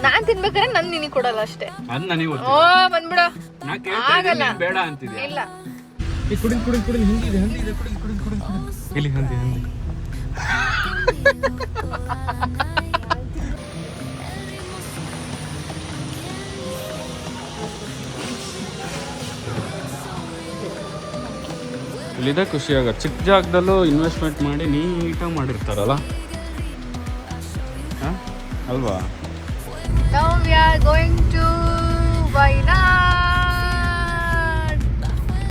ನಾನ್ ತಿನ್ಬೇಕಾದ್ರೆ ನನ್ ನಿನಗೆ ಕೊಡಲ್ಲ ಅಷ್ಟೇ. ಅದು ನನಗೆ ಗೊತ್ತು. ಓ ಬಂದ್ಬಿಡು. ನಾ ಕೇಳ್ತಾ ಆಗಲ್ಲ. ಇದ್ದೀನಿ, ಬೇಡ ಅಂತಿದ್ಯಾ? ಇಲ್ಲ ಈ ಕುಡಿ ಹಂದಿ ಇದೆ ಕುಡಿ ಇಲ್ಲಿ ಹಂದಿ ಇಲ್ಲಿದೆ ಖುಷಿಯಾಗ. ಚಿಕ್ಕ ಜಾಗದಲ್ಲೂ ಇನ್ವೆಸ್ಟ್ಮೆಂಟ್ ಮಾಡಿ ನೀಟಾಗಿ ಮಾಡಿರ್ತಾರಲ್ಲ, ಹಾಂ ಅಲ್ವಾ? Now we are going to Wayanad.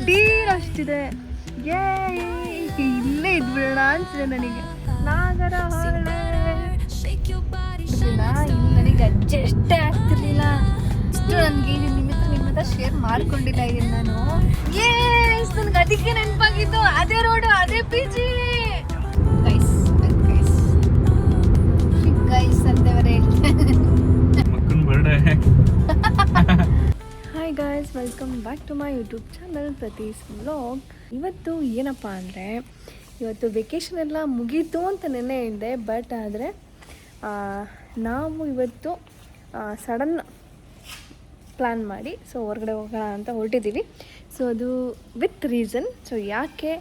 Deer ಅಷ್ಟಿದೆ. ಇಲ್ಲೇ ಇದ್ಬಿಡೋಣ ಅನ್ಸಿದೆ ನನಗೆ. ನಾಗರ ಹೊಳೆ ನನಗೆ ಅಡ್ಜಸ್ಟೇ ಆಗ್ತಿರ್ಲಿಲ್ಲ. ಇಷ್ಟು ನನಗೆ ನಿಮ್ಮ ಹತ್ರ ಶೇರ್ ಮಾಡ್ಕೊಂಡಿಲ್ಲ ಇದನ್ನ ನಾನು. ನನಗೆ ಅದಕ್ಕೆ ನೆನಪಾಗಿದ್ದು ಅದೇ ರೋಡು, ಅದೇ PG. ಗೈಸ್ ಅಂತವರೇ ಮಕ್ಕನ birthday. Hi guys, welcome back to my YouTube channel ಪ್ರತೀಸ್ ವ್ಲಾಗ್. ಇವತ್ತು ಏನಪ್ಪ ಅಂದರೆ, ಇವತ್ತು ವೆಕೇಷನ್ ಎಲ್ಲ ಮುಗೀತು ಅಂತ ನೆನ್ನೆ ಹೇಳಿದೆ. ಬಟ್ ಆದರೆ ನಾವು ಇವತ್ತು ಸಡನ್ ಪ್ಲ್ಯಾನ್ ಮಾಡಿ ಹೊರಗಡೆ ಹೋಗೋಣ ಅಂತ ಹೊರಟಿದ್ದೀವಿ. ಸೊ ಅದು ವಿತ್ ರೀಸನ್. ಸೊ ಯಾಕೆ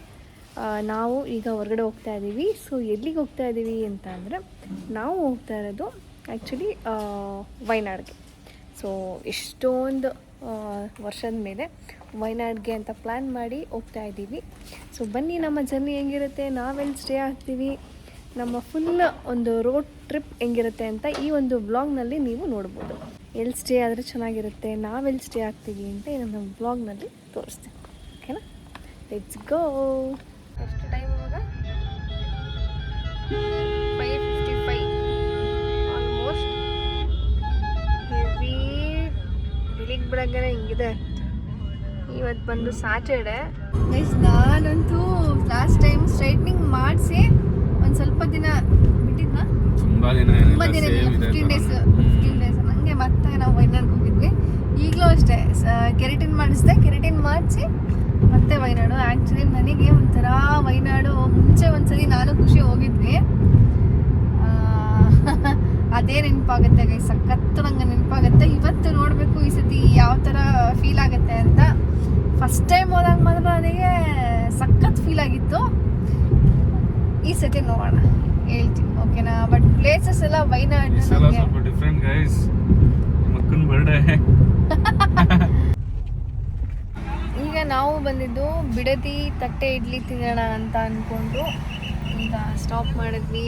ನಾವು ಈಗ ಹೊರಗಡೆ ಹೋಗ್ತಾ ಇದ್ದೀವಿ, ಸೊ ಎಲ್ಲಿಗೆ ಹೋಗ್ತಾ ಇದ್ದೀವಿ ಅಂತ ಅಂದರೆ, ನಾವು ಹೋಗ್ತಾ ಇರೋದು ಆ್ಯಕ್ಚುಲಿ ವಯನಾಡ್ಗೆ. ಸೊ ಎಷ್ಟೊಂದು ವರ್ಷದ ಮೇಲೆ ವಯನಾಡ್ಗೆ ಅಂತ ಪ್ಲ್ಯಾನ್ ಮಾಡಿ ಹೋಗ್ತಾ ಇದ್ದೀವಿ. ಸೊ ಬನ್ನಿ, ನಮ್ಮ ಜರ್ನಿ ಹೆಂಗಿರುತ್ತೆ, ನಾವೆಲ್ಲಿ ಸ್ಟೇ ಆಗ್ತೀವಿ, ನಮ್ಮ ಫುಲ್ ಒಂದು ರೋಡ್ ಟ್ರಿಪ್ ಹೆಂಗಿರುತ್ತೆ ಅಂತ ಈ ಒಂದು ವ್ಲಾಗ್ನಲ್ಲಿ ನೀವು ನೋಡ್ಬೋದು. ಎಲ್ಲಿ ಸ್ಟೇ ಆದರೆ ಚೆನ್ನಾಗಿರುತ್ತೆ, ನಾವೆಲ್ಲಿ ಸ್ಟೇ ಆಗ್ತೀವಿ ಅಂತ ಈ ನಮ್ಮ ವ್ಲಾಗ್ನಲ್ಲಿ ತೋರಿಸ್ತೀನಿ. ಓಕೆನಾ? Let's go. ಎಷ್ಟು ಟೈಮ್ ಇವಾಗ? 5:55 ಆಲ್ಮೋಸ್ಟ್. ಹೆವಿ ಬೆಳಿಗ್ಗೆ ಬೆಳಗ್ಗೆ ಹಿಂಗಿದೆ. ಇವತ್ತು ಬಂದು ಸ್ಯಾಟರ್ಡೆ. ಗೈಸ್, ನಾನಂತೂ ಲಾಸ್ಟ್ ಟೈಮ್ ಸ್ಟ್ರೈಟ್ನಿಂಗ್ ಮಾಡಿಸಿ ಒಂದು ಸ್ವಲ್ಪ ದಿನ ಬಿಟ್ಟಿದ್ನ, ತುಂಬ ದಿನ 15 ಡೇಸ್ ನನಗೆ. ಮತ್ತೆ ನಾವು ವಯನಾಡ್ಗೆ ಹೋಗಿದ್ವಿ. ಈಗಲೂ ಅಷ್ಟೇ ಕೆರೆಟಿನ್ ಮಾಡಿಸಿದೆ, ಕೆರೆಟಿನ್ ಮಾಡಿಸಿ ಮತ್ತೆ ವಯನಾಡು. ಆ್ಯಕ್ಚುಲಿ ನನಗೆ ಒಂಥರ ವಯನಾಡು ಮುಂಚೆ ಒಂದ್ಸಲಿ ನಾನು ಖುಷಿ ಹೋಗಿದ್ವಿ, ಅದೇ ನೆನಪಾಗುತ್ತೆ ಗೈ. ಸಖತ್ತು ನಂಗೆ ನೆನಪಾಗುತ್ತೆ. ಇವತ್ತು ನೋಡಬೇಕು ಈ ಸತಿ ಯಾವ ಥರ ಫೀಲ್ ಆಗುತ್ತೆ ಅಂತ. ಫಸ್ಟ್ ಟೈಮ್ ಹೋದಾಗ ಮಾತ್ರ ನನಗೆ ಸಖತ್ ಫೀಲ್ ಆಗಿತ್ತು. ಈ ಸತಿ ನೋಡೋಣ, ಹೇಳ್ತೀನಿ. ಓಕೆನಾ? ಬಟ್ ಪ್ಲೇಸಸ್ ಎಲ್ಲ ವಯನಾಡ್ ಸ್ವಲ್ಪ ಡಿಫ್ರೆಂಟ್ ಗೈಸ್. ಮಕ್ಕನ ಬರ್ಡೇ. ಈಗ ನಾವು ಬಂದಿದ್ದು ಬಿಡದಿ ತಟ್ಟೆ ಇಡ್ಲಿ ತಿನ್ನೋಣ ಅಂತ ಅಂದ್ಕೊಂಡು ಈಗ ಸ್ಟಾಪ್ ಮಾಡಿದ್ವಿ.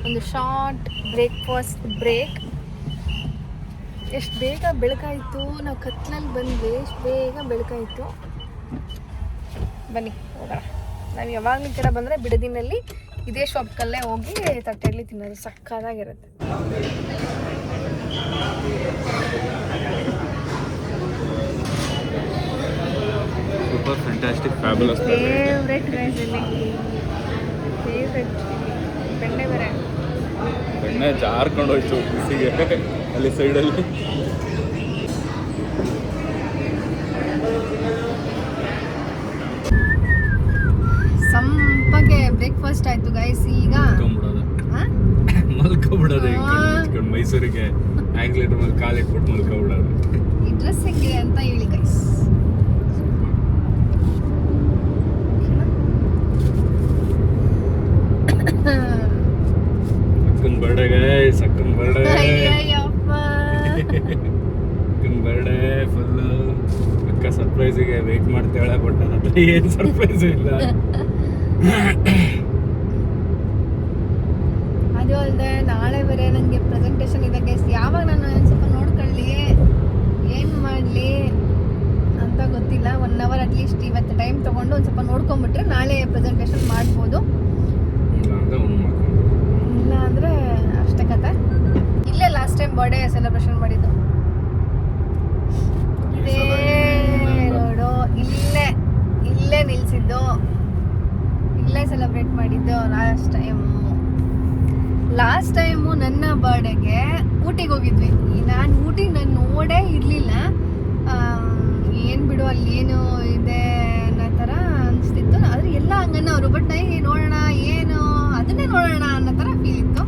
ಒಂದು ಶಾರ್ಟ್ ಬ್ರೇಕ್ಫಾಸ್ಟ್ ಬ್ರೇಕ್. ಎಷ್ಟು ಬೇಗ ಬೆಳಕಾಯಿತು, ನಾವು ಕತ್ಲಲ್ಲಿ ಬಂದ್ವಿ, ಎಷ್ಟು ಬೇಗ ಬೆಳಕಾಯಿತು. ಬನ್ನಿ ಹೋಗೋಣ. ನಾವು ಯಾವಾಗಲೂ ಈ ಕಡೆ ಬಂದರೆ ಬಿಡದಿನಲ್ಲಿ ಇದೇ ಶಾಪ್ಕಲ್ಲೇ ಹೋಗಿ ತಟ್ಟೆ ಇಡ್ಲಿ ತಿನ್ನೋದು ಸಕ್ಕತ್ತಾಗಿರುತ್ತೆ. Super fantastic fabulous. Favourite guys, ಇಲ್ಲಿ ಫೇವ್ರೆಟ್. ಬೆಣ್ಣೆ ಬೇರೆ, ಬೆಣ್ಣೆ ಜಾರ್ಕೊಂಡು ಹೋಯ್ತು ಬಿಸಿಗೆ ಅಲ್ಲಿ ಸೈಡಲ್ಲಿ. ಸಂಪಗೆ ಬ್ರೇಕ್ಫಾಸ್ಟ್ ಆಯ್ತು ಗೈಸ್. ಈಗ ಮಲ್ಕೊಬಿಡೋದು ಮೈಸೂರಿಗೆ ಆಂಗ್ಲೇಟರ್ ಮೇಲೆ ಕಾಲಿಟ್ಬಿಟ್ಟು ಮಲ್ಕೊಬಿಡೋದು. ಈ ಡ್ರೆಸ್ ಹೆಂಗಿದೆ ಅಂತ ಹೇಳಿ ಗೈಸ್. ಅಕ್ಕನ ಬರ್ಡೇ ಗೈಸ್, ಅಕ್ಕನ ಬರ್ಡೇ. ಅಕ್ಕನ ಬರ್ಡೇ ಫುಲ್ಲು ಅಕ್ಕ ಸರ್ಪ್ರೈಸಿಗೆ ವೆಯ್ಟ್ ಮಾಡ್ತಾಳೆ. ಬಟ್ ನನ್ನ ಹತ್ರ ಏನು ಸರ್ಪ್ರೈಸು ಇಲ್ಲ. ಅದು ಅಲ್ಲದೆ ನಾಳೆ ಬೇರೆ ನನಗೆ ಪ್ರೆಸೆಂಟೇಷನ್ ಇದೆ ಗೈಸ್. ಯಾವಾಗ ನಾನು ಸ್ವಲ್ಪ ನೋಡ್ಕೊಳ್ಳಿ, ಏನು ಮಾಡಲಿ ಅಂತ ಗೊತ್ತಿಲ್ಲ. 1 hour ಅಟ್ಲೀಸ್ಟ್ ಇವತ್ತು ಟೈಮ್ ತೊಗೊಂಡು ಒಂದು ಸ್ವಲ್ಪ ನೋಡ್ಕೊಂಬಿಟ್ರೆ ನಾಳೆ ಪ್ರೆಸೆಂಟೇಷನ್ ಮಾಡ್ಬೋದು. ಇಲ್ಲ ಅಂದರೆ ಅಷ್ಟೇ ಕತೆ. ಇಲ್ಲೇ ಲಾಸ್ಟ್ ಟೈಮ್ ಬರ್ಡೇ ಸೆಲೆಬ್ರೇಷನ್ ಮಾಡಿದ್ದು ಇದೇ ರೋಡು, ಇಲ್ಲೇ ನಿಲ್ಲಿಸಿದ್ದು, ಇಲ್ಲೇ ಸೆಲೆಬ್ರೇಟ್ ಮಾಡಿದ್ದು ಲಾಸ್ಟ್ ಟೈಮು ನನ್ನ ಬರ್ಡೇಗೆ ಊಟಿಗೆ ಹೋಗಿದ್ವಿ. ನಾನು ಊಟಿಗೆ ನೋಡೇ ಇರಲಿಲ್ಲ. ಏನು ಬಿಡು ಅಲ್ಲಿ ಏನು ಇದೆ ಅನ್ನೋ ಥರ ಅನಿಸ್ತಿತ್ತು. ಆದರೆ ಎಲ್ಲ ಹಂಗನ್ನೋರು. ಬಟ್ ನನಗೆ ನೋಡೋಣ, ಏನು ಅದನ್ನೇ ನೋಡೋಣ ಅನ್ನೋ ಥರ ಫೀಲ್ ಇತ್ತು.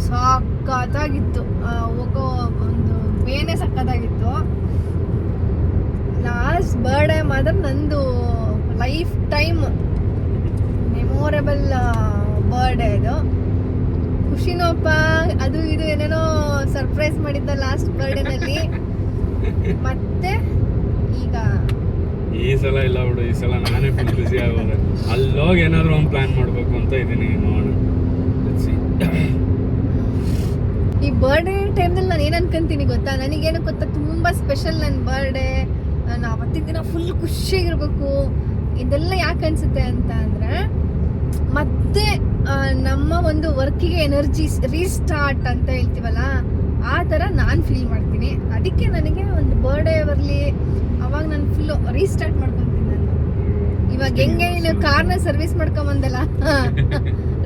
ಸಾಕು ಸಖತ್ತಾಗಿತ್ತು. ಹೋಗೋ ಒಂದು ಬೇನೆ ಸಖತ್ತಾಗಿತ್ತು. ಲಾಸ್ಟ್ ಬರ್ಡೇ ಮಾತ್ರ ನಂದು ಲೈಫ್ ಟೈಮ್ ಮೆಮೊರೇಬಲ್ ಬರ್ಡೇ ಇದು. ಖುಷಿನೋಪ್ಪ, ಅದು ಇದು ಏನೇನೋ ಸರ್ಪ್ರೈಸ್ ಮಾಡಿದ್ದ ಲಾಸ್ಟ್ ಬರ್ಡೇನಲ್ಲಿ. ಮತ್ತೆ ಈಗ ಈ ಸಲ ಇಲ್ಲ ಬಿಡು, ಈ ಸಲ ನಾನೇ ಫುಲ್ ಬಿಸಿ ಆಗೋದೆ. ಅಲ್ಲೋಗಿ ಏನಾದ್ರು ಒಂದು ಪ್ಲಾನ್ ಮಾಡ್ಬೇಕು ಅಂತ ಇದೀನಿ. ನೋಡೋಣ. ಈ ಬರ್ಡೇ ಟೈಮ್ನಲ್ಲಿ ನಾನು ಏನು ಅನ್ಕೊಂತೀನಿ ಗೊತ್ತಾ, ನನಗೇನು ಗೊತ್ತಾ, ತುಂಬ ಸ್ಪೆಷಲ್ ನನ್ನ ಬರ್ಡೇ. ನಾನು ಅವತ್ತಿನ ದಿನ ಫುಲ್ ಖುಷಿಯಾಗಿರ್ಬೇಕು. ಇದೆಲ್ಲ ಯಾಕೆ ಅನ್ಸುತ್ತೆ ಅಂತ ಅಂದರೆ, ಮತ್ತೆ ನಮ್ಮ ಒಂದು ವರ್ಕಿಗೆ ಎನರ್ಜಿ ರೀಸ್ಟಾರ್ಟ್ ಅಂತ ಹೇಳ್ತೀವಲ್ಲ, ಆ ಥರ ನಾನು ಫೀಲ್ ಮಾಡ್ತೀನಿ. ಅದಕ್ಕೆ ನನಗೆ ಒಂದು ಬರ್ಡೇ ಬರಲಿ, ಅವಾಗ ನಾನು ಫುಲ್ಲು ರೀಸ್ಟಾರ್ಟ್ ಮಾಡ್ಕೊತೀನಿ. ನಾನು ಇವಾಗ ಹೆಂಗೆ ನೀನು ಕಾರ್ನ ಸರ್ವಿಸ್ ಮಾಡ್ಕೊಂಬಂದಲ್ಲ,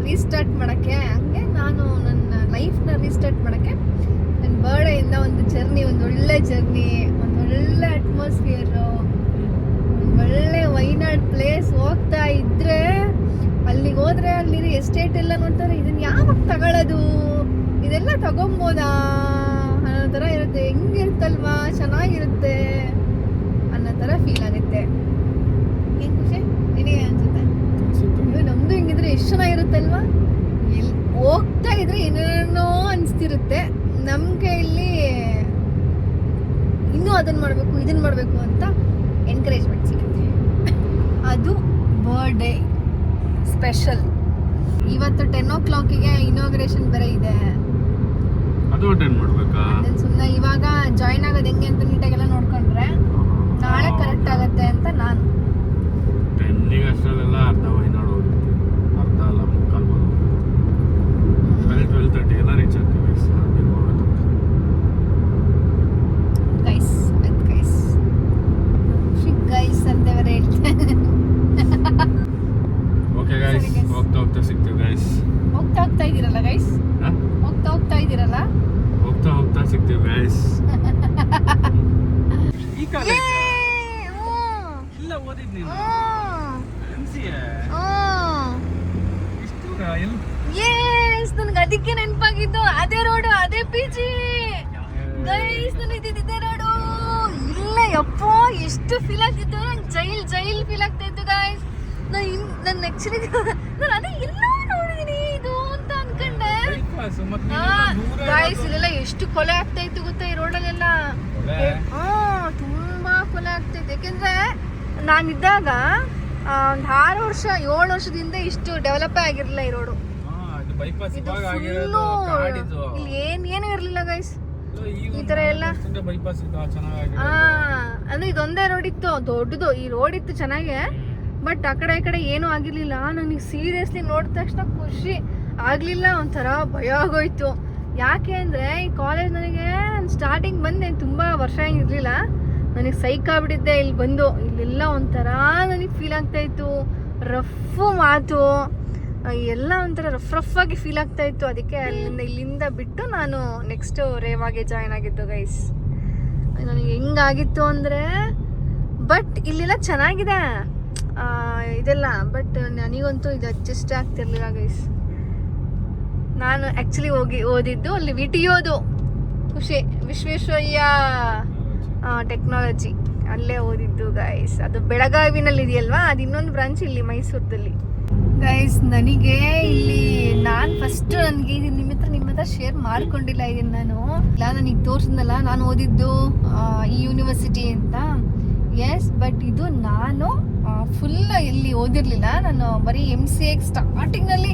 ರೀಸ್ಟಾರ್ಟ್ ಮಾಡೋಕ್ಕೆ, ಹಂಗೆ ನಾನು ನನ್ನ ಲೈಫ್ನ ರೀಸ್ಟಾರ್ಟ್ ಮಾಡೋಕ್ಕೆ ನನ್ನ ಬರ್ಡೇಯಿಂದ ಒಂದು ಜರ್ನಿ, ಒಂದು ಒಳ್ಳೆ ಜರ್ನಿ, ಒಂದು ಒಳ್ಳೆ ಅಟ್ಮಾಸ್ಫಿಯರು, ಒಂದು ಒಳ್ಳೆ ವೈನಾಡ್ ಪ್ಲೇಸ್ ಹೋಗ್ತಾ ಇದ್ರೆ, ಅಲ್ಲಿಗೆ ಹೋದ್ರೆ ಅಲ್ಲಿ ಎಸ್ಟೇಟ್ ಎಲ್ಲ ನೋಡ್ತಾರೆ, ಇದನ್ನ ಯಾವಾಗ ತಗೊಳ್ಳೋದು, ಇದೆಲ್ಲ ತಗೊಬೋದಾ ಅನ್ನೋ ಥರ ಇರುತ್ತೆ. ಹೆಂಗಿರುತ್ತಲ್ವಾ, ಚೆನ್ನಾಗಿರುತ್ತೆ ಅನ್ನೋ ಥರ ಫೀಲ್ ಆಗುತ್ತೆ. ಏನು ಖುಷಿ ನಿನಗೆ ಅನ್ಸುತ್ತೆ? ನಮ್ದು ಹಿಂಗಿದ್ರೆ ಎಷ್ಟು ಚೆನ್ನಾಗಿರುತ್ತಲ್ವಾ. ಎಲ್ಲಿ ಹೋಗ್ತಾ ಇದ್ರೆ ಏನೇನೋ ಅನಿಸ್ತಿರುತ್ತೆ. ನಮ್ಮ ಕೈಯಲ್ಲಿ ಇನ್ನೂ ಅದನ್ನ ಮಾಡಬೇಕು, ಇದನ್ನ ಮಾಡಬೇಕು ಅಂತ ಎನ್ಕರೇಜ್ಮೆಂಟ್ ಸಿಗುತ್ತೆ. ಅದು ಬರ್ಡೇ ಸ್ಪೆಷಲ್. ಇವತ್ತು 10 o'clock ಇನಾಗ್ರೇಷನ್ ಬೇರೆ ಇದೆ. ಅದು ಅಟೆಂಡ್ ಮಾಡ್ಬೇಕಾ? ಸುಮ್ಮನೆ ಇವಾಗ ಜಾಯಿನ್ ಆಗೋದು ಹೆಂಗೆ ಅಂತ ನೀಟಾಗೆಲ್ಲ ನೋಡ್ಕೊಂಡ್ರೆ ನಾಳೆ ಕರೆಕ್ಟ್ ಆಗತ್ತೆ ಅಂತ ನಾನು 10 ಅಷ್ಟರಲ್ಲೆಲ್ಲ ಅರ್ಧ ವೈನಾಡು ಹೋಗುತ್ತೆ. ಅರ್ಧ ಅಲ್ಲ, ಮುಕ್ಕಾಲು ಬರೋದು. 12:30 ಎಲ್ಲ ರೀಚ್ ಆಗ್ತೀವಿ. ಗೈಸ್ ಗೈಸ್ ಅಂತ ಬೇರೆ ಹೇಳ್ತೇನೆ. ಓಕೆ ಗೈಸ್, ಹೋಗ್ತಾ ಸಿಗ್ತೀವಿ ಗೈಸ್. ಹೋಗ್ತಾ ಇದ್ದೀರಲ್ಲ ಗೈಸ್, ಹೋಗ್ತಾ ಇದ್ದೀರಲ್ಲ, ಹೋಗ್ತಾ ಸಿಗ್ತೀವಿ ಗೈಸ್. ಈ ಕಾಲೇಜ್ ಇಲ್ಲ ಓದಿದ್ ನೀನು MCA ಇಷ್ಟು ಯೆಸ್, ನನಗೆ ಅದಕ್ಕೆ ನೆನಪಾಗಿದ್ದು. ಅದೇ ರೋಡು, ಅದೇ PG ಗೈಸ್. ನನಗೆ ಇದೇ ರೋಡು. ಇಲ್ಲ ಯಪ್ಪ, ಎಷ್ಟು ಫೀಲ್ ಆಗ್ತಿತ್ತು ನಂಗೆ. ಜೈಲ್ ಫೀಲ್ ಆಗ್ತಾ ಇತ್ತು ಗೈಸ್. ನಾನು ಆಕ್ಚುಲಿ ನಾನು ಅದೇ ಎಲ್ಲ ನೋಡಿದೀನಿ ಇದು ಅಂತ ಅನ್ಕೊಂಡೆ. ಗೈಸ್, ಇಲ್ಲೆಲ್ಲ ಎಷ್ಟು ಕೊಲೆ ಆಗ್ತಾ ಇತ್ತು ಗೊತ್ತಾ ಈ ರೋಡಲ್ಲೆಲ್ಲ. ತುಂಬಾ ಕೊಲೆ ಆಗ್ತಾ ಇತ್ತು. ಯಾಕೆಂದ್ರೆ ನಾನಿದ್ದಾಗ ಒಂದು 6 ವರ್ಷ 7 ವರ್ಷದಿಂದ ಇಷ್ಟು ಡೆವಲಪ್ ಆಗಿರ್ಲಿಲ್ಲ ಈ ರೋಡು. ಇಲ್ಲಿ ಏನು ಇರ್ಲಿಲ್ಲ ಗೈಸ್ ಈ ತರ ಎಲ್ಲ. ಅಂದ್ರೆ ಇದೊಂದೇ ರೋಡ್ ಇತ್ತು, ದೊಡ್ಡದು ಈ ರೋಡ್ ಇತ್ತು ಚೆನ್ನಾಗೆ. ಬಟ್ ಆ ಕಡೆ ಏನೂ ಆಗಿರ್ಲಿಲ್ಲ. ನನಗೆ ಸೀರಿಯಸ್ಲಿ ನೋಡಿದ ತಕ್ಷಣ ಖುಷಿ ಆಗ್ಲಿಲ್ಲ, ಒಂಥರ ಭಯ ಆಗೋಯ್ತು. ಯಾಕೆ ಅಂದರೆ ಈ ಕಾಲೇಜ್ ನನಗೆ ಸ್ಟಾರ್ಟಿಂಗ್ ಬಂದೆ ತುಂಬ ವರ್ಷ ಇರಲಿಲ್ಲ. ನನಗೆ ಸೈಕ್ ಆಗ್ಬಿಟ್ಟಿದ್ದೆ ಇಲ್ಲಿ ಬಂದು. ಇಲ್ಲೆಲ್ಲ ಒಂಥರ ನನಗೆ ಫೀಲ್ ಆಗ್ತಾ ಇತ್ತು, ರಫ್ ಮಾತು ಎಲ್ಲ ಒಂಥರ ರಫ್ ಆಗಿ ಫೀಲ್ ಆಗ್ತಾ ಇತ್ತು. ಅದಕ್ಕೆ ಇಲ್ಲಿಂದ ಬಿಟ್ಟು ನಾನು ನೆಕ್ಸ್ಟ್ ರೇವಾಗೆ ಜಾಯ್ನ್ ಆಗಿದ್ದು ಗೈಸ್. ನನಗೆ ಹೆಂಗಾಗಿತ್ತು ಅಂದರೆ, ಬಟ್ ಇಲ್ಲೆಲ್ಲ ಚೆನ್ನಾಗಿದೆ ಇದೆಲ್ಲ, ಬಟ್ ನನಗಂತೂ ಇದು ಅಡ್ಜಸ್ಟ್ ಆಗ್ತಿರ್ಲಿಲ್ಲ ಗೈಸ್. ನಾನು ಆ್ಯಕ್ಚುಲಿ ಓದಿದ್ದು ಅಲ್ಲಿ VTOದು ಖುಷಿ ವಿಶ್ವೇಶ್ವರಯ್ಯ ಟೆಕ್ನಾಲಜಿ, ಅಲ್ಲೇ ಓದಿದ್ದು ಗೈಸ್. ಅದು ಬೆಳಗಾವಿನಲ್ಲಿ ಇದೆಯಲ್ವಾ, ಅದು ಇನ್ನೊಂದು ಬ್ರಾಂಚ್ ಇಲ್ಲಿ ಮೈಸೂರಲ್ಲಿ ಗೈಸ್. ನನಗೆ ಇಲ್ಲಿ ನಾನು ಫಸ್ಟ್ ನನಗೆ ನಿಮ್ಮ ಹತ್ರ ಶೇರ್ ಮಾಡ್ಕೊಂಡಿಲ್ಲ ಇದನ್ನು ನಾನು. ಇಲ್ಲ, ನನಗೆ ತೋರಿಸಿದ್ನಲ್ಲ ನಾನು ಓದಿದ್ದು ಈ ಯೂನಿವರ್ಸಿಟಿ ಅಂತ. ಎಸ್, ಬಟ್ ಇದು ನಾನು ಫುಲ್ ಇಲ್ಲಿ ಓದಿರಲಿಲ್ಲ. ನಾನು ಬರೀ MCA ಸ್ಟಾರ್ಟಿಂಗ್ನಲ್ಲಿ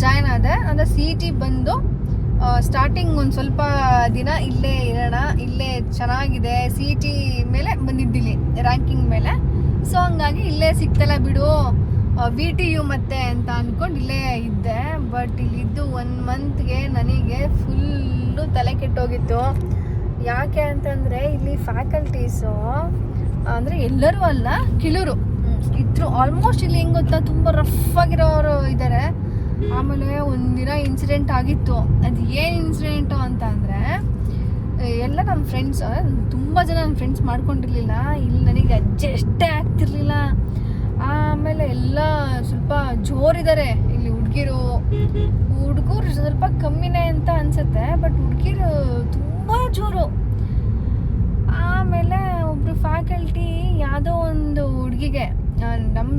ಜಾಯ್ನ್ ಆದೆ. ಅಂದರೆ CET ಬಂದು ಸ್ಟಾರ್ಟಿಂಗ್ ಒಂದು ಸ್ವಲ್ಪ ದಿನ ಇಲ್ಲೇ ಇರೋಣ, ಇಲ್ಲೇ ಚೆನ್ನಾಗಿದೆ, CET ಮೇಲೆ ಬಂದಿದ್ದಿಲ್ಲಿ ರ್ಯಾಂಕಿಂಗ್ ಮೇಲೆ. ಸೊ ಹಂಗಾಗಿ ಇಲ್ಲೇ ಸಿಗ್ತಲ್ಲ ಬಿಡು VTU ಮತ್ತೆ ಅಂತ ಅಂದ್ಕೊಂಡು ಇಲ್ಲೇ ಇದ್ದೆ. ಬಟ್ ಇಲ್ಲಿದ್ದು 1 ಮಂತ್ಗೆ ನನಗೆ ಫುಲ್ಲು ತಲೆ ಕೆಟ್ಟೋಗಿತ್ತು. ಯಾಕೆ ಅಂತಂದರೆ ಇಲ್ಲಿ ಫ್ಯಾಕಲ್ಟೀಸು ಅಂದರೆ ಎಲ್ಲರೂ ಅಲ್ಲ, ಕೆಲವರು ಇದ್ರು. ಆಲ್ಮೋಸ್ಟ್ ಇಲ್ಲಿ ಹೆಂಗೆ ಗೊತ್ತಾ, ತುಂಬ ರಫ್ ಆಗಿರೋರು ಇದ್ದಾರೆ. ಆಮೇಲೆ ಒಂದಿನ ಇನ್ಸಿಡೆಂಟ್ ಆಗಿತ್ತು. ಅದು ಏನು ಇನ್ಸಿಡೆಂಟು ಅಂತ ಅಂದರೆ, ಎಲ್ಲ ನಮ್ಮ ಫ್ರೆಂಡ್ಸ್, ತುಂಬ ಜನ ನನ್ನ ಫ್ರೆಂಡ್ಸ್ ಮಾಡ್ಕೊಂಡಿರಲಿಲ್ಲ. ಇಲ್ಲಿ ನನಗೆ ಅಡ್ಜಸ್ಟೇ ಆಗ್ತಿರ್ಲಿಲ್ಲ. ಆಮೇಲೆ ಎಲ್ಲ ಸ್ವಲ್ಪ ಜೋರಿದ್ದಾರೆ ಇಲ್ಲಿ ಹುಡುಗರು ಸ್ವಲ್ಪ ಕಮ್ಮಿನೇ ಅಂತ ಅನ್ಸುತ್ತೆ, ಬಟ್ ಹುಡುಗಿರು ತುಂಬ ಜೋರು. ಆಮೇಲೆ ಒಬ್ರು ಫ್ಯಾಕಲ್ಟಿ ಯಾವುದೋ ಒಂದು ಹುಡುಗಿಗೆ, ನಮ್ಮ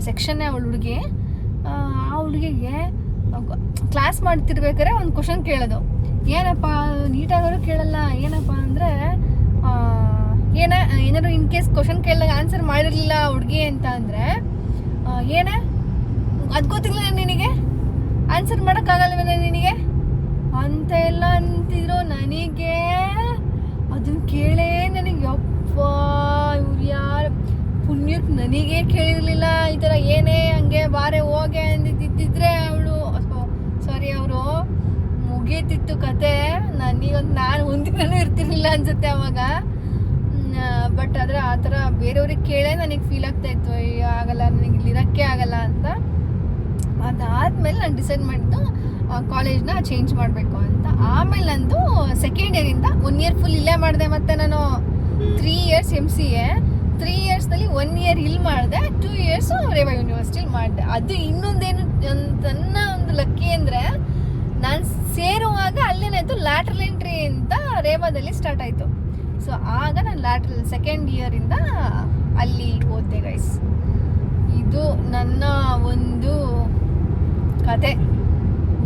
ಸೆಕ್ಷನ್ನೇ ಅವಳು ಹುಡುಗಿ, ಆ ಹುಡುಗಿಗೆ ಕ್ಲಾಸ್ ಮಾಡ್ತಿರ್ಬೇಕಾದ್ರೆ ಒಂದು ಕ್ವಶನ್ ಕೇಳೋದು. ಏನಪ್ಪ ನೀಟಾದರೂ ಕೇಳಲ್ಲ, ಏನಪ್ಪ ಅಂದರೆ ಏನಾದ್ರು ಇನ್ ಕೇಸ್ ಕ್ವಶನ್ ಕೇಳಿದಾಗ ಆನ್ಸರ್ ಮಾಡಿರಲಿಲ್ಲ ಹುಡುಗಿ ಅಂತ ಅಂದರೆ, ಅದು ಗೊತ್ತಿಲ್ಲ ನಿನಗೆ, ಆನ್ಸರ್ ಮಾಡೋಕ್ಕಾಗಲ್ವೇನ ನಿನಗೆ ಅಂತ ಎಲ್ಲ ಅಂತಿದ್ರು. ನನಗೆ ಅದನ್ನ ಕೇಳೇ ನನಗೆ ಯಪ್ಪ ಇವ್ರು ಯಾರು ಪುಣ್ಯಕ್ಕೆ ನನಗೆ ಕೇಳಿರಲಿಲ್ಲ ಈ ಥರ ಏನೇ ಹಂಗೆ ಬಾರೆ ಹೋಗೆ ಅಂದಿದ್ದಿದ್ರೆ ಅವಳು ಅವರು ಮುಗೀತಿತ್ತು ಕತೆ. ನಾನು ಒಂದಿನೂ ಇರ್ತಿರ್ಲಿಲ್ಲ ಅನ್ಸುತ್ತೆ ಅವಾಗ. ಬಟ್ ಆದರೆ ಆ ಥರ ಬೇರೆಯವ್ರಿಗೆ ಕೇಳೇ ನನಗೆ ಫೀಲ್ ಆಗ್ತಾಯಿತ್ತು, ಆಗಲ್ಲ ನನಗೆ ಇಲ್ಲಿರೋಕ್ಕೆ ಆಗಲ್ಲ ಅಂತ. ಅದಾದಮೇಲೆ ನಾನು ಡಿಸೈಡ್ ಮಾಡಿದ್ದು ಕಾಲೇಜ್ನ ಚೇಂಜ್ ಮಾಡಬೇಕು ಅಂತ. ಆಮೇಲೆ ನಂದು ಸೆಕೆಂಡ್ ಇಯರಿಂದ 1 ಇಯರ್ ಫುಲ್ ಇಲ್ಲೇ ಮಾಡಿದೆ. ಮತ್ತು ನಾನು 3 ಇಯರ್ಸ್ MCA, 3 ಇಯರ್ಸ್ನಲ್ಲಿ 1 ಇಯರ್ ಇಲ್ಲಿ ಮಾಡಿದೆ, 2 ಇಯರ್ಸು ರೇವಾ ಯೂನಿವರ್ಸಿಟಿಲಿ ಮಾಡಿದೆ. ಅದು ಇನ್ನೊಂದೇನು ನನ್ನ ಒಂದು ಲಕ್ಕಿ ಅಂದರೆ, ನಾನು ಸೇರುವಾಗ ಅಲ್ಲೇನಾಯಿತು ಲ್ಯಾಟ್ರಲ್ ಎಂಟ್ರಿ ಅಂತ ರೇವಾದಲ್ಲಿ ಸ್ಟಾರ್ಟ್ ಆಯಿತು. ಸೊ ಆಗ ನಾನು ಲ್ಯಾಟ್ರಲ್ ಸೆಕೆಂಡ್ ಇಯರಿಂದ ಅಲ್ಲಿ ಓದಿದೆ ಗೈಸ್. ಇದು ನನ್ನ ಒಂದು ಕತೆ,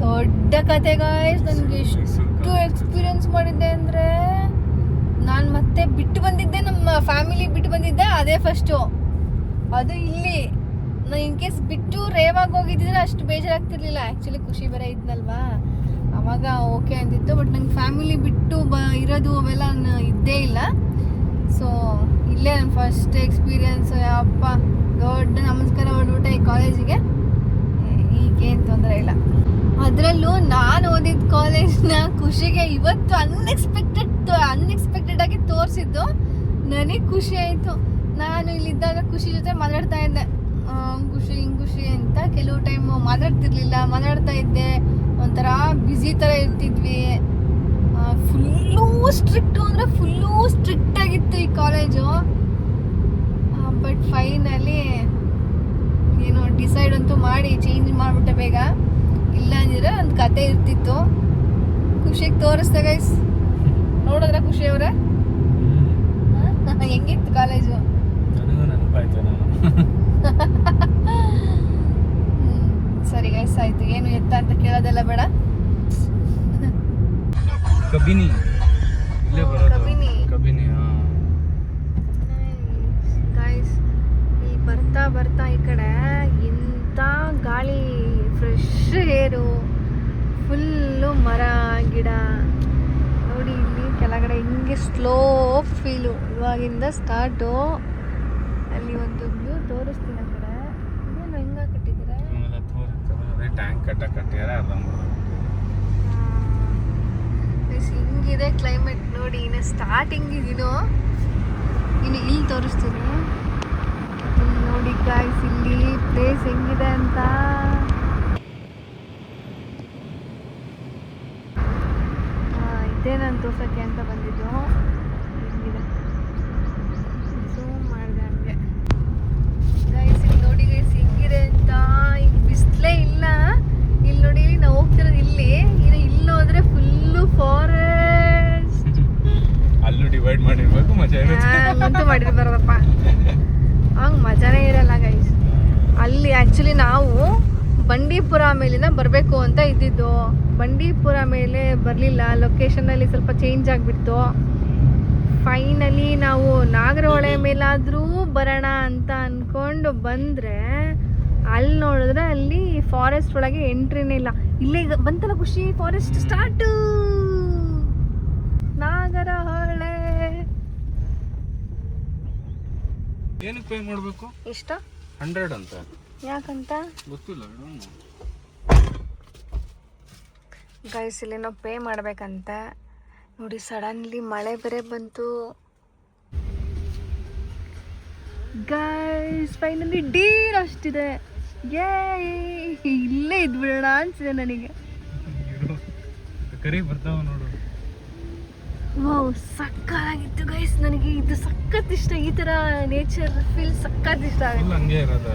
ದೊಡ್ಡ ಕತೆ ಗೈಸ್. ನನಗೆ ಎಷ್ಟು ಎಕ್ಸ್ಪೀರಿಯನ್ಸ್ ಮಾಡಿದ್ದೆ ಅಂದರೆ, ನಾನು ಮತ್ತೆ ಬಿಟ್ಟು ಬಂದಿದ್ದೆ, ನಮ್ಮ ಫ್ಯಾಮಿಲಿ ಬಿಟ್ಟು ಬಂದಿದ್ದೆ ಅದೇ ಫಸ್ಟು. ಅದು ಇಲ್ಲಿ ನಾನು ಇನ್ ಕೇಸ್ ಬಿಟ್ಟು ರೇವಾಗ ಹೋಗಿದ್ದಿದ್ರೆ ಅಷ್ಟು ಬೇಜಾರಾಗ್ತಿರ್ಲಿಲ್ಲ. ಆ್ಯಕ್ಚುಲಿ ಖುಷಿ ಬೇರೆ ಇದ್ನಲ್ವಾ, ಅವಾಗ ಓಕೆ ಅಂತಿತ್ತು. ಬಟ್ ನಂಗೆ ಫ್ಯಾಮಿಲಿ ಬಿಟ್ಟು ಇರೋದು ಅವೆಲ್ಲ ಇದ್ದೇ ಇಲ್ಲ. ಸೊ ಇಲ್ಲೇ ನನ್ನ ಫಸ್ಟ್ ಎಕ್ಸ್ಪೀರಿಯನ್ಸ್. ಅಪ್ಪ ದೊಡ್ಡ ನಮಸ್ಕಾರ ಹೊಡ್ಬಿಟ್ಟೆ ಈ ಕಾಲೇಜಿಗೆ. ಈಗೇನು ತೊಂದರೆ ಇಲ್ಲ. ಅದರಲ್ಲೂ ನಾನು ಓದಿದ ಕಾಲೇಜ್ನ ಖುಷಿಗೆ ಇವತ್ತು ಅನ್ಎಕ್ಸ್ಪೆಕ್ಟೆಡ್ ಆಗಿ ತೋರಿಸಿದ್ದು ನನಗೆ ಖುಷಿ ಆಯಿತು. ನಾನು ಇಲ್ಲಿದ್ದಾಗ ಖುಷಿ ಜೊತೆ ಮಾತಾಡ್ತಾ ಇದ್ದೆ, ಖುಷಿ ಅಂತ. ಕೆಲವು ಟೈಮು ಮಾತಾಡ್ತಾ ಇದ್ದೆ, ಒಂಥರ ಬ್ಯುಸಿ ಥರ ಇರ್ತಿದ್ವಿ. ಫುಲ್ಲೂ ಸ್ಟ್ರಿಕ್ಟ್ ಆಗಿತ್ತು ಈ ಕಾಲೇಜು. ಬಟ್ ಫೈನಲಿ ಏನೋ ಡಿಸೈಡ್ ಅಂತೂ ಮಾಡಿ ಚೇಂಜ್ ಮಾಡಿಬಿಟ್ಟೆ ಬೇಗ. ಇಲ್ಲ ಅಂದಿದ್ರೆ ಒಂದು ಕತೆ ಇರ್ತಿತ್ತು. ಖುಷಿಗೆ ತೋರಿಸ್ದೆ ಗೈಸ್, ನೋಡಿದ್ರೆ ಖುಷಿ ಅವರೇ ಹೆಂಗಿತ್ತು ಕಾಲೇಜು. ಸರಿ ಗೈಸ್, ಆಯ್ತು. ಏನು ಎತ್ತ ಅಂತ ಕೇಳೋದೆಲ್ಲ ಬೇಡ. ಕಬಿನಿ ಗೈಸ್, ಇಲ್ಲಿ ಬರ್ತಾ ಈ ಕಡೆ ಇಂಥ ಗಾಳಿ, ಫ್ರೆಶ್ ಏರು, ಫುಲ್ಲು ಮರ ಗಿಡ ನೋಡಿ. ಇಲ್ಲಿ ಕೆಳಗಡೆ ಹಿಂಗೆ ಸ್ಲೋ ಫೀಲು, ಇವಾಗಿಂದ ಸ್ಟಾರ್ಟು. ಅಲ್ಲಿ ಒಂದು ವ್ಯೂ ತೋರಿಸ್ತೀನಿ. ಆ ಕಡೆ ಏನು ಹೆಂಗ ಕಟ್ಟಿದ್ದಾರೆ, ಟ್ಯಾಂಕ್ ಕಟ್ಟಿದ್ದಾರೆ. ಹಿಂಗಿದೆ ಕ್ಲೈಮೇಟ್ ನೋಡಿ. ಇನ್ನು ಸ್ಟಾರ್ಟಿಂಗ್ ಇನ್ನು ಇಲ್ಲಿ ತೋರಿಸ್ತೀನಿ. ಇಲ್ಲಿ ನೋಡಿ ಗಾಯ್ಸ್, ಇಲ್ಲಿ ಪ್ಲೇಸ್ ಹೆಂಗಿದೆ ಅಂತ. ಇದೇ ನಾನು ತೋರ್ಸೋಕ್ಕೆ ಅಂತ ಬಂದಿದ್ದು. ಹೆಂಗಿದೆ ಝೂಮ್ ಮಾಡಿದೆ ಹಂಗೆ ಗೈಸ್. ಇಲ್ಲಿ ನೋಡಿ ಗೈಸ್ ಹೆಂಗಿದೆ ಅಂತ. ಈಗ ಬಿಸಿಲೇ ಇಲ್ಲ. ಇಲ್ಲಿ ನೋಡಿ, ನಾವು ಹೋಗ್ತಿರೋದು ಇಲ್ಲಿ. ಇಲ್ಲಿ ಹೋದ್ರೆ ಫುಲ್ಲು ಫಾರೆಸ್ಟ್. ಅಲ್ಲೂ ಡಿವೈಡ್ ಮಾಡಿರ್ಬೇಕು, ಮಜಾ ಅಂತೂ ಮಾಡಿರ್ಬಾರ್ದಪ್ಪ, ಹಂಗೆ ಮಜಾನೇ ಇರಲ್ಲ ಗೈಸ್. ಅಲ್ಲಿ ಆ್ಯಕ್ಚುಲಿ ನಾವು ಬಂಡೀಪುರ ಮೇಲಿಂದ ಬರಬೇಕು ಅಂತ ಇದ್ದಿದ್ದು. ಬಂಡೀಪುರ ಮೇಲೆ ಬರಲಿಲ್ಲ, ಲೊಕೇಶನಲ್ಲಿ ಸ್ವಲ್ಪ ಚೇಂಜ್ ಆಗಿಬಿಡ್ತು. ಫೈನಲಿ ನಾವು ನಾಗರಹೊಳೆ ಮೇಲಾದರೂ ಬರೋಣ ಅಂತ ಅಂದ್ಕೊಂಡು ಬಂದರೆ, ಅಲ್ಲಿ ನೋಡಿದ್ರೆ ಅಲ್ಲಿ ಫಾರೆಸ್ಟ್ ಒಳಗೆ ಎಂಟ್ರಿನೇ ಇಲ್ಲ. ಇಲ್ಲೇ ಬಂತಲ್ಲ ಖುಷಿ, ಫಾರೆಸ್ಟ್ ಸ್ಟಾರ್ಟು, ನಾಗರಹೊಳೆ. ಏನಕ್ಕೆ ಪೇ ಮಾಡಬೇಕು? ಎಷ್ಟು? 100 ಅಂತ. ಯಾಕಂತ ಗೊತ್ತಿಲ್ಲ ಗೈಸ್. ಇಲ್ಲಿ ನಾವು ಪೇ ಮಾಡ್ಬೇಕಂತ ನೋಡಿ. ಸಡನ್ಲಿ ಮಳೆ ಬೇರೆ ಬಂತು ಗೈಸ್. ಫೈನಲಿ ಡೀರ್ ಅಷ್ಟಿದೆ. ಇಲ್ಲೇ ಇದ್ಬಿಡೋಣ ಅನ್ಸಿದೆ ನನಗೆ. ಕರಿ ಬರ್ತಾವ ನೋಡು. ವಾವ್, ಸಕ್ಕತ್ತಾಗಿತ್ತು ಗೈಸ್. ನನಗೆ ಇದು ಸಖತ್ ಇಷ್ಟ. ಈ ಥರ ನೇಚರ್ ಫೀಲ್ ಸಖತ್ ಇಷ್ಟ ಆಗುತ್ತೆ. ಹಂಗೆ ಇರೋದು.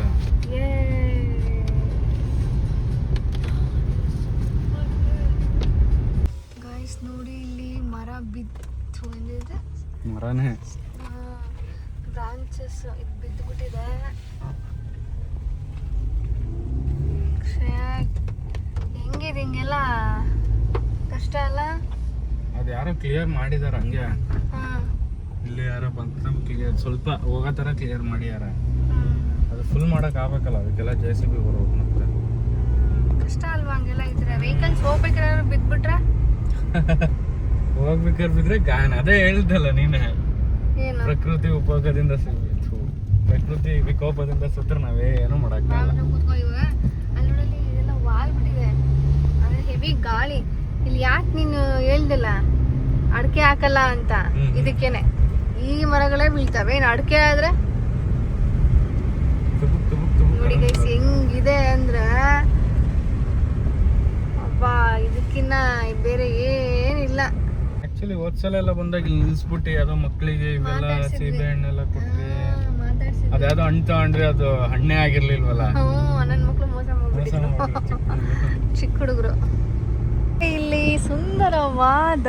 ಏನಿದೆ ಮರನೇ. ಬ್ರಾಂಚಸ್ ಇದು ಬಿದ್ದುಬಿಟ್ಟಿದೆ. ಹೆಂಗಿದೆ ಹಿಂಗೆಲ್ಲ ಕಷ್ಟ ಅಲ್ಲ. ಅದು ಯಾರೋ ಕ್ಲಿಯರ್ ಮಾಡಿದಾರ ಹಂಗೆ. ಹಾಂ ಇಲ್ಲಿ ಯಾರೋ ಬಂದು ಕ್ಲಿಯರ್ ಸ್ವಲ್ಪ ಹೋಗೋ ಥರ ಕ್ಲಿಯರ್ ಮಾಡ್ಯಾರ. ಅದು ಫುಲ್ ಮಾಡಕ್ ಆಗ್ಬೇಕಲ್ಲ, ಅದಕ್ಕೆಲ್ಲ JCB ಬರೋದು ಮತ್ತೆ. ಕಷ್ಟ ಅಲ್ವಾ ಹಂಗೆಲ್ಲ ಇದ್ರೆ. ವೆಹಿಕಲ್ಸ್ ಹೋಗ್ಬೇಕಾದ್ರೆ ಬಿದ್ಬಿಟ್ರೆ ಹೋಗ್ಬೇಕಾದ್ರೆ ಬಿದ್ರೆ ಗಾಯನ. ಅದೇ ಹೇಳ್ದಲ್ಲ ನೀನೆ, ಏನು ಪ್ರಕೃತಿ ಉಪಯೋಗದಿಂದ ಪ್ರಕೃತಿ ವಿಕೋಪದಿಂದ ಸುತ್ತ ನಾವೇನು ಮಾಡಕ್ಕಾಗಲ್ಲ. ಅಲ್ಲಿ ಇದೆಲ್ಲ ವಾಲ್ ಬಿಟ್ಟಿದೆ, ಅಂದ್ರೆ ಹೆವಿ ಗಾಳಿ. ಇಲ್ಲಿ ಯಾಕೆ ನೀನು ಹೇಳ್ದಿಲ್ಲ ಅಡಿಕೆ ಹಾಕಲ್ಲ ಅಂತ? ಇದಕ್ಕೇನೆ ಈ ಮರಗಳೇ ಬೀಳ್ತವೆ. ಇನ್ನು ಅಡಿಕೆ ಆದ್ರೆ ನೋಡಿ ಗೈಸ್ ಹೆಂಗಿದೆ ಅಂದ್ರೆ, ಅಬ್ಬಾ ಇದಕ್ಕಿನ್ನ ಬೇರೆ ಏನಿಲ್ಲ. ಆಕ್ಚುಲಿ ಹೋದ್ಸಲ ಎಲ್ಲ ಬಂದಾಗ ಇಲ್ಲಿ ನಿಲ್ಸ್ಬಿಟ್ಟು ಯಾವ್ದೋ ಮಕ್ಕಳಿಗೆ ಇವೆಲ್ಲ ಸೀಬೆ ಹಣ್ಣೆಲ್ಲ ಕೊಟ್ರಿ. ಅದ್ಯಾವ್ದೋ ಹಣ್ಣು ತಗೊಂಡ್ರಿ, ಅದು ಹಣ್ಣೇ ಆಗಿರ್ಲಿಲ್ವಲ್ಲ. ನನ್ನ ಮಕ್ಳು ಮೋಸ ಮಾಡ್ಬಿಟ್ಟಿದ್ರು, ಚಿಕ್ಕ ಹುಡುಗರು. ಇಲ್ಲಿ ಸುಂದರವಾದ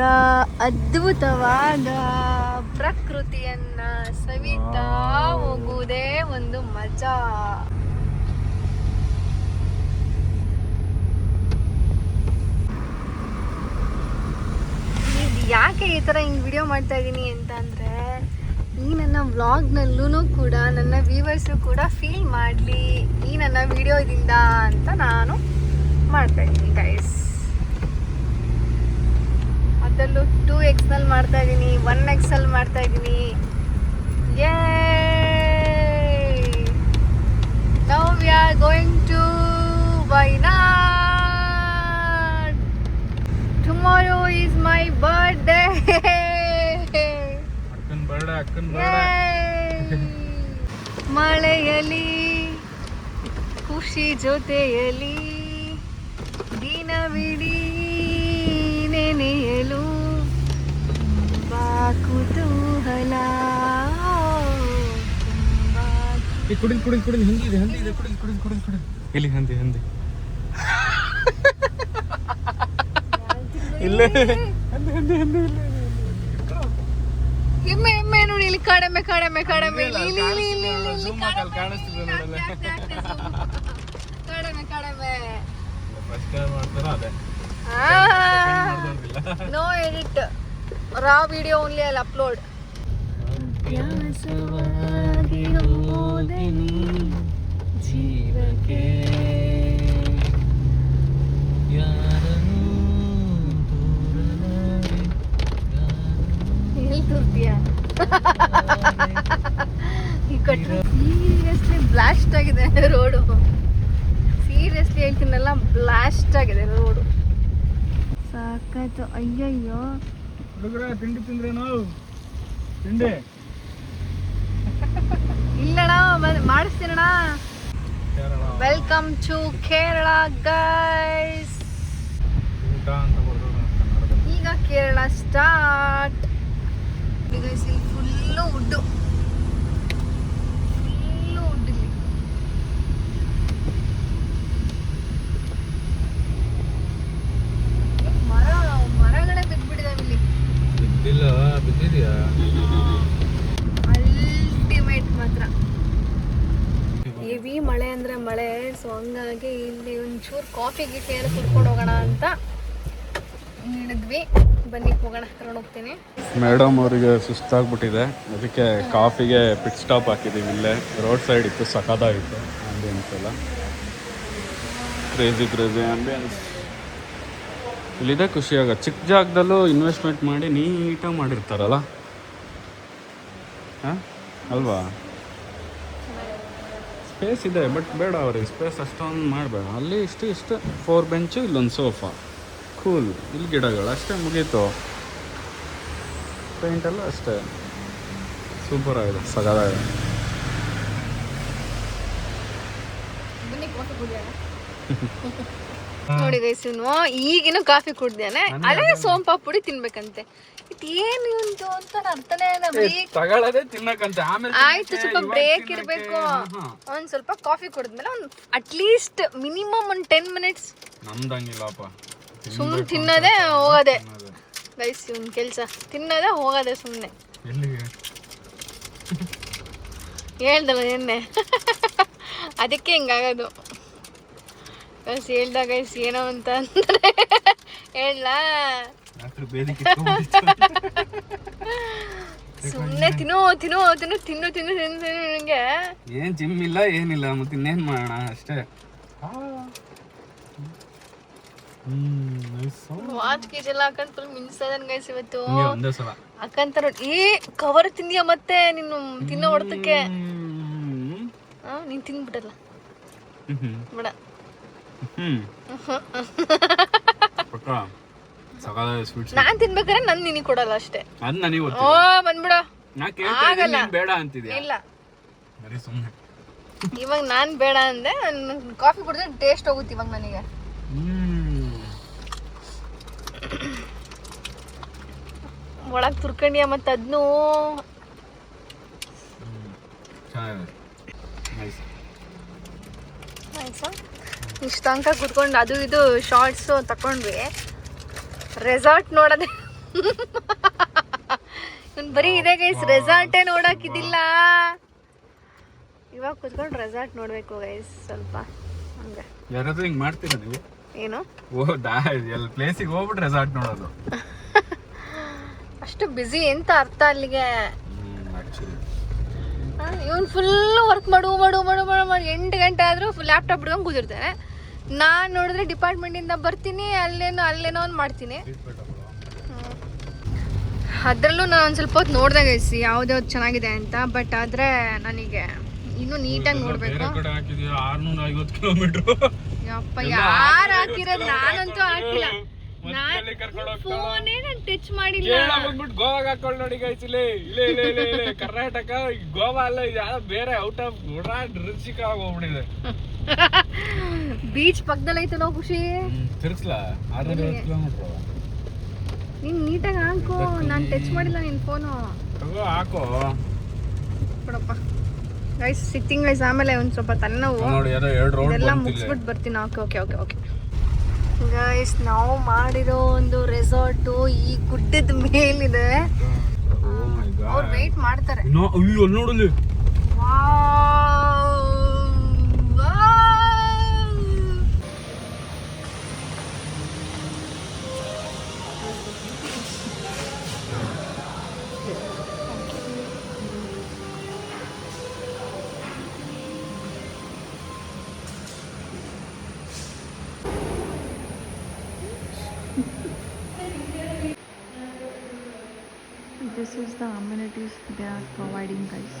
ಅದ್ಭುತವಾದ ಪ್ರಕೃತಿಯನ್ನ ಸವಿತಾ ಹೋಗುವುದೇ ಒಂದು ಮಜಾ. ಯಾಕೆ ಈ ಥರ ಹಿಂಗೆ ವಿಡಿಯೋ ಮಾಡ್ತಾ ಇದ್ದೀನಿ ಅಂತ ಅಂದರೆ, ಈ ನನ್ನ ವ್ಲಾಗ್ನಲ್ಲೂ ಕೂಡ ನನ್ನ ವ್ಯೂವರ್ಸು ಕೂಡ ಫೀಲ್ ಮಾಡಲಿ ಈ ನನ್ನ ವಿಡಿಯೋದಿಂದ ಅಂತ ನಾನು ಮಾಡ್ತಾ ಇದ್ದೀನಿ ಗೈಸ್. ಅದರಲ್ಲೂ 2Xನಲ್ಲಿ ಮಾಡ್ತಾ ಇದ್ದೀನಿ, 1Xಲ್ಲಿ ಮಾಡ್ತಾ ಇದ್ದೀನಿ. Now we are going to Wayanad. Tomorrow is my birthday. ಅಕ್ಕನ್ ಬರ್ಡೇ. ಮಳೆಯಲಿ ಖುಷಿ ಜೊತೆಯಲಿ ದಿನವಿಡೀ ನೆನೆಯಲು ತುಂಬಾ ಕುತೂಹಲ. ಕುಡಿಲ್ ಹಂದಿ ಇದೆ ಕುಡಿಲ್ ಇಲ್ಲಿ ಹಂದಿ ಇಲ್ಲೇ ಎಮ್ಮೆ ನೋಡಿ ಇಲ್ಲಿ ಕಡಿಮೆ ಕಡಿಮೆ no edit, raw video only I'll upload. ಜೀವಕ್ಕೆ ಸೀರಿಯಸ್ಲಿ ಬ್ಲಾಸ್ಟ್ ಆಗಿದೆ ರೋಡು. ಸೀರಿಯಸ್ಲಿ ಹೇಳ್ತೀನಲ್ಲ, ಬ್ಲಾಸ್ಟ್ ಆಗಿದೆ ರೋಡು. ಸಾಕಾಯ್ತು. ಅಯ್ಯಯ್ಯೋ ತಿಂಡಿ ತಿಂದ್ರೆ ನಾವು ತಿಂಡಿ ಇಲ್ಲಣ್ಣ, ಮಾಡಿಸ್ತೀನಣ್ಣ. Welcome to Kerala guys. ಈಗ ಕೇರಳ ಸ್ಟಾರ್ಟ್. ಗೈಸ್ ಇಲ್ಲಿ ಫುಲ್ಲು ಉಡ್ಡು, ಇಲ್ಲಿ ಮರಗಳೇ ಬಿದ್ದ್ಬಿಟ್ಟಿದಾವೆ ಇಲ್ಲಿ. ಬಿದ್ದಿದ್ಯಾ? ಅಲ್ಟಿಮೇಟ್ ಮಾತ್ರ. ಹೆವಿ ಮಳೆ ಅಂದ್ರೆ ಮಳೆ. ಸೊ ಹಂಗಾಗಿ ಇಲ್ಲಿ ಒಂಚೂರು ಕಾಫಿ ಗೀಫಿ ಏನು ಕುಡ್ಕೊಂಡು ಹೋಗೋಣ ಅಂತ ಹಿಡಿದ್ವಿ. ಬನ್ನಿ ಹೋಗೋಣ, ಕರ್ಕೊಂಡು ಹೋಗ್ತೀನಿ. ಮೇಡಮ್ ಅವರಿಗೆ ಸುಸ್ತಾಗ್ಬಿಟ್ಟಿದೆ, ಅದಕ್ಕೆ ಕಾಫಿಗೆ ಪಿಟ್ ಸ್ಟಾಪ್ ಹಾಕಿದ್ದೀವಿ. ಇಲ್ಲೇ ರೋಡ್ ಸೈಡ್ ಇತ್ತು, ಸಖತ್ತಾಗಿತ್ತು ಆಂಬಿಯನ್ಸ್ ಎಲ್ಲ. ಕ್ರೇಜಿ ಆಂಬಿಯನ್ಸ್ ಇಲ್ಲಿದೆ. ಖುಷಿಯಾಗ ಚಿಕ್ಕ ಜಾಗದಲ್ಲೂ ಇನ್ವೆಸ್ಟ್ಮೆಂಟ್ ಮಾಡಿ ನೀಟಾಗಿ ಮಾಡಿರ್ತಾರಲ್ಲ, ಹಾಂ ಅಲ್ವಾ? ಸ್ಪೇಸ್ ಇದೆ, ಬಟ್ ಬೇಡ ಅವ್ರಿಗೆ ಸ್ಪೇಸ್ ಅಷ್ಟೊಂದು ಮಾಡಬೇಡ. ಅಲ್ಲಿ ಇಷ್ಟು 4 ಬೆಂಚು, ಇಲ್ಲೊಂದು ಸೋಫಾ, ಕೂಲ್. ಇಲ್ಲಿ ಗಿಡಗಳು ಅಷ್ಟೇ, ಮುಗೀತು. ಪೇಂಟ್ ಎಲ್ಲ ಅಷ್ಟೇ, ಸೂಪರ್ ಆಗಿದೆ, ಸಗದಾಗಿದೆ. ನೋಡಿ ಗೈಸ್, ಈಗಿನ ಕಾಫಿ ಕುಡ್ದೇನೆ, ಅದೇ ಸೋಂಪಾ ಪುಡಿ ತಿನ್ಬೇಕಂತೆ. ಏನು ಉಂಟು ಅಂತ ಅರ್ಥನೇ ತಗೊಳ್ಳೋದೇ ತಿನ್ನಕಂತ. ಆಮೇಲೆ ಆಯ್ತು, ಸ್ವಲ್ಪ ಬ್ರೇಕ್ ಇರಬೇಕು. ಒಂದ್ ಸ್ವಲ್ಪ ಕಾಫಿ ಕುಡಿದ್ಮೇಲೆ ಒಂದು ಅಟ್ಲೀಸ್ಟ್ ಮಿನಿಮಮ್ ಒಂದು 10 ಮಿನಿಟ್ಸ್ ನಮ್ದಂಗಿಲ್ಲಪ್ಪ, ಸುಮ್ಮನೆ ತಿನ್ನೋದೇ ಹೋಗೋದೆ. ಗೈಸ್ ಇವ್ನ ಕೆಲಸ ತಿನ್ನೋದೇ ಹೋಗೋದೆ ಸುಮ್ಮನೆ. ಎಲ್ಲಿಗೆ ಹೇಳ್ದಲ್ಲ ನಿನ್ನೆ ಅದಕ್ಕೆ ಹಿಂಗಾಗೋದು. ಗೈಸ್ ಹೇಳ್ದ ಗೈಸ್ ಏನೋ ಅಂತ ಅಂದರೆ ಹೇಳ್ಲಾ ಸುಮ್ಮನೆ ತಿನ್ನು ತಿನ್ನು ತಿನ್ನು ತಿನ್ನು ತಿನ್ನು ತಿನ್ನು ತಿನ್ನು ನನಗೆ ಏನ್ ಜಿಮ್ ಇಲ್ಲ ಏನಿಲ್ಲ, ಮತ್ತೆ ಇನ್ನೇನ್ ಮಾಡೋಣ ಅಷ್ಟೇ. ವಾಚ್ ಗೀಚ್ ಎಲ್ಲ ಹಾಕೊಂಡು ಫುಲ್ ಮಿಂಚದನ್ ಗೈಸ್ ಇವತ್ತು. ಒಂದೇ ಸಲ ಹಾಕಂತಾರ ಈ ಕವರ್ ತಿಂದಿಯ ಮತ್ತೆ ನೀನು ತಿನ್ನೋ ಹೊಡ್ತಕ್ಕೆ ನೀನ್ ತಿಂದ್ಬಿಟ್ಟಲ್ಲ ಬೇಡ. ನಾನ್ ತಿನ್ಬೇಕಾದ್ರೆ ನನ್ ನಿನಗೆ ಕೊಡಲ್ಲ ಅಷ್ಟೇ. ಓ ಬಂದ್ಬಿಡ ಆಗಲ್ಲ ಬೇಡ ಅಂತಿದ್ಯಾ? ಇಲ್ಲ ಇವಾಗ ನಾನ್ ಬೇಡ ಅಂದೆ. ಕಾಫಿ ಕುಡಿದ್ರೆ ಟೇಸ್ಟ್ ಹೋಗುತ್ತೆ ಇವಾಗ ನನಗೆ. ಒಳಗ್ ತುರ್ಕಂಡಿಯ ಮತ್ತೆ ಅದ್ನು ಇಷ್ಟ ತನಕ ಕುತ್ಕೊಂಡು ಅದು ಇದು ಶಾರ್ಟ್ಸ್ ತಕೊಂಡ್ವಿ. ರೆಸಾರ್ಟ್ ನೋಡೋದೆ ಬರೀ ಇದೆ ಗೈಸ್, ರೆಸಾರ್ಟೇ ನೋಡಕ್ಕಿದಿಲ್ಲ. ಇವಾಗ ಕುತ್ಕೊಂಡು ರೆಸಾರ್ಟ್ ನೋಡ್ಬೇಕು ಗೈಸ್ ಸ್ವಲ್ಪ ಹಂಗೆ. ಯಾರಾದ್ರೂ ಹಿಂಗ್ ಮಾಡ್ತೀರಾ ನೀವು? ಏನು ಪ್ಲೇಸಿಗೆ ಹೋಗ್ಬಿಟ್ಟು ರೆಸಾರ್ಟ್ ನೋಡೋದು ಅಷ್ಟು ಬಿಸಿ ಎಂತ ಅರ್ಥ ಅಲ್ಲಿಗೆ. ಇವನ್ ಫುಲ್ ವರ್ಕ್ ಮಾಡು 8 ಗಂಟೆ ಆದ್ರೂ ಲ್ಯಾಪ್ಟಾಪ್ ಹಿಡ್ಕೊಂಡು ಕೂತಿರ್ತಾನೆ. ನಾನ್ ನೋಡಿದ್ರೆ ಡಿಪಾರ್ಟ್ಮೆಂಟ್ ಇಂದ ಬರ್ತೀನಿ, ಅಲ್ಲೇನೋ ಒಂದು ಮಾಡ್ತೀನಿ. ಅದ್ರಲ್ಲೂ ನಾನು ಒಂದ್ ಸ್ವಲ್ಪ ಹೊತ್ತು ನೋಡ್ದೆ ಗೈಸ್ ಯಾವ್ದು ಚೆನ್ನಾಗಿದೆ ಅಂತ. ಬಟ್ ಆದ್ರೆ ನನಗೆ ಇನ್ನೂ ನೀಟಾಗಿ ನೋಡ್ಬೇಕು. 650 ಕಿಲೋಮೀಟರ್ ಯಪ್ಪ ಯಾರು ಹಾಕಿರೋದು? ನಾನಂತೂ ಹಾಕಿಲ್ಲ. ಫೋನೇ ನಾನು ಟಚ್ ಮಾಡಿಲ್ಲ. ಗೋವಾಗ ಹಾಕೊಂಡು ನೋಡಿ ಗೈಸ್, ಇಲ್ಲೇ ಕರ್ನಾಟಕ ಗೋವಾ ಅಲ್ಲ, ಇದು ಯಾವ್ದೋ ಬೇರೆ ಔಟ್ ಆಫ್ ಋಷಿಕ ಹೋಗ್ಬಿಟ್ಟಿದೆ. ಬೀಚ್ ಪಕ್ಕದಲ್ಲಿ ಐತಲ್ಲ ಖುಷಿ. ತಿರ್ಸ್ಲಾ 650 ಕಿಲೋಮೀಟರ್. ನೀನ್ ನೀಟಾಗಿ ಹಾಕೋ, ನಾನು ಟಚ್ ಮಾಡಿಲ್ಲ ನಿನ್ ಫೋನು. ಹಾಕೋ ಕೊಡಪ್ಪ ಗೈಸ್. Sitting guys. ಆಮೇಲೆ ಒಂದ್ ಸ್ವಲ್ಪ ತಲೆನೋವು ಇದೆಲ್ಲ ಮುಗಿಸ್ಬಿಟ್ಟು ಬರ್ತೀನಿ. ಓಕೆ ಓಕೆ ಓಕೆ ಗೈಸ್, ನಾವು ಮಾಡಿರೋ ಒಂದು ರೆಸಾರ್ಟು ಈ ಗುಡ್ಡದ ಮೇಲಿದೆ. ಅವ್ರು ವೇಟ್ ಮಾಡ್ತಾರೆ. ನೋಡಲಿ This is the amenities they are providing guys.